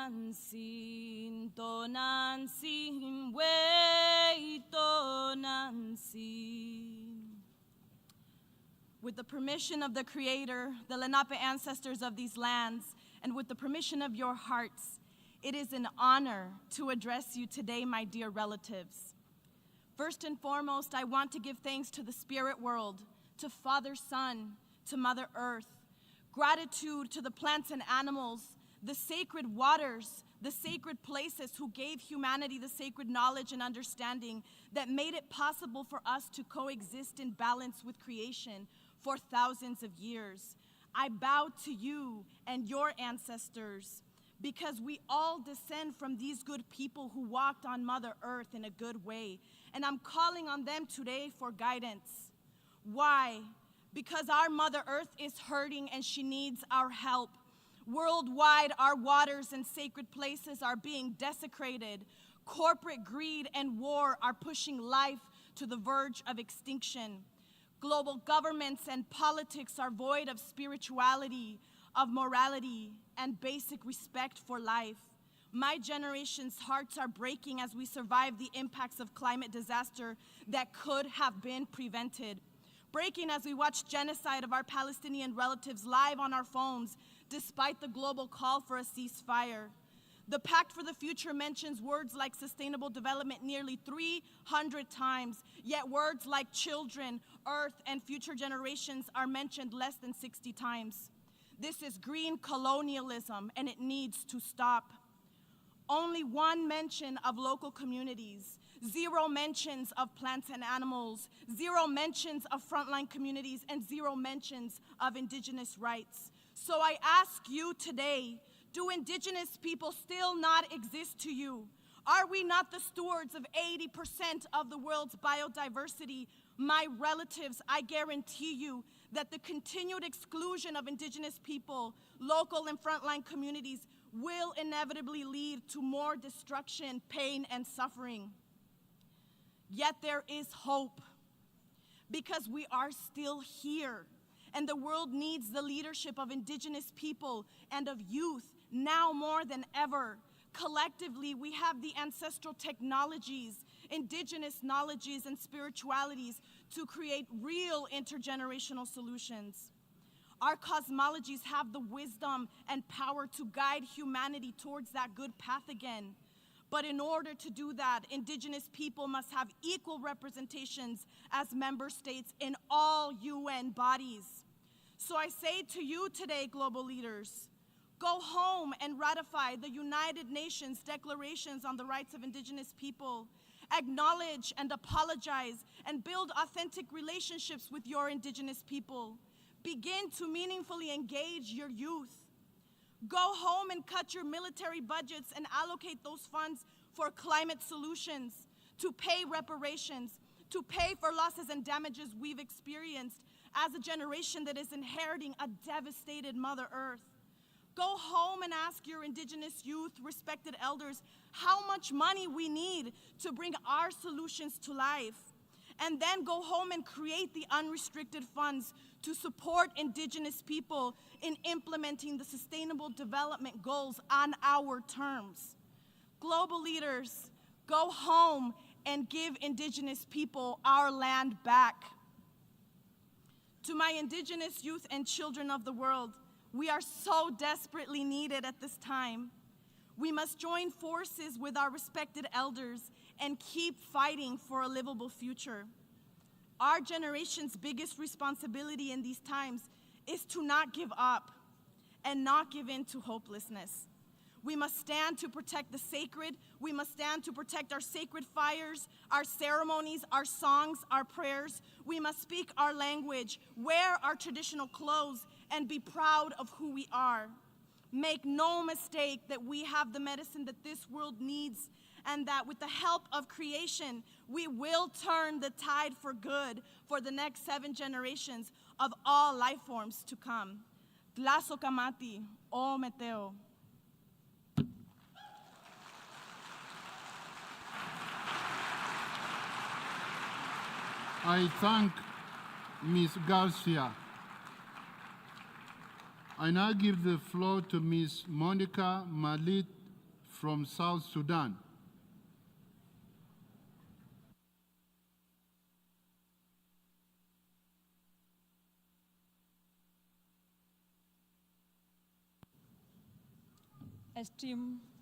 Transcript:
Tonansin, tonansin, way tonansin. With the permission of the Creator, the Lenape ancestors of these lands, and with the permission of your hearts, it is an honor to address you today, my dear relatives. First and foremost, I want to give thanks to the spirit world, to Father Sun, to Mother Earth, gratitude to the plants and animals, the sacred waters, the sacred places who gave humanity the sacred knowledge and understanding that made it possible for us to coexist in balance with creation for thousands of years. I bow to you and your ancestors because we all descend from these good people who walked on Mother Earth in a good way. And I'm calling on them today for guidance. Why? Because our Mother Earth is hurting and she needs our help. Worldwide, our waters and sacred places are being desecrated. Corporate greed and war are pushing life to the verge of extinction. Global governments and politics are void of spirituality, of morality, and basic respect for life. My generation's hearts are breaking as we survive the impacts of climate disaster that could have been prevented. Breaking as we watch genocide of our Palestinian relatives live on our phones, despite the global call for a ceasefire. The Pact for the Future mentions words like sustainable development nearly 300 times, yet words like children, earth, and future generations are mentioned less than 60 times. This is green colonialism, and it needs to stop. Only one mention of local communities, 0 mentions of plants and animals, 0 mentions of frontline communities, and 0 mentions of Indigenous rights. So I ask you today, do Indigenous people still not exist to you? Are we not the stewards of 80% of the world's biodiversity? My relatives, I guarantee you that the continued exclusion of Indigenous people, local and frontline communities, will inevitably lead to more destruction, pain, and suffering. Yet there is hope, because we are still here, and the world needs the leadership of Indigenous people and of youth now more than ever. Collectively, we have the ancestral technologies, Indigenous knowledges, and spiritualities to create real intergenerational solutions. Our cosmologies have the wisdom and power to guide humanity towards that good path again. But in order to do that, Indigenous people must have equal representations as member states in all UN bodies. So I say to you today, global leaders, go home and ratify the United Nations declarations on the rights of Indigenous people. Acknowledge and apologize and build authentic relationships with your Indigenous people. Begin to meaningfully engage your youth. Go home and cut your military budgets and allocate those funds for climate solutions, to pay reparations, to pay for losses and damages we've experienced as a generation that is inheriting a devastated Mother Earth. Go home and ask your Indigenous youth, respected elders, how much money we need to bring our solutions to life. And then go home and create the unrestricted funds to support Indigenous people in implementing the Sustainable Development Goals on our terms. Global leaders, go home and give Indigenous people our land back. To my Indigenous youth and children of the world, we are so desperately needed at this time. We must join forces with our respected elders and keep fighting for a livable future. Our generation's biggest responsibility in these times is to not give up and not give in to hopelessness. We must stand to protect the sacred. We must stand to protect our sacred fires, our ceremonies, our songs, our prayers. We must speak our language, wear our traditional clothes, and be proud of who we are. Make no mistake that we have the medicine that this world needs, and that with the help of creation, we will turn the tide for good for the next 7 generations of all life forms to come. Tlaso kamati, o meteo. I thank Ms. Garcia. I now give the floor to Ms. Monica Malit from South Sudan. Esteemed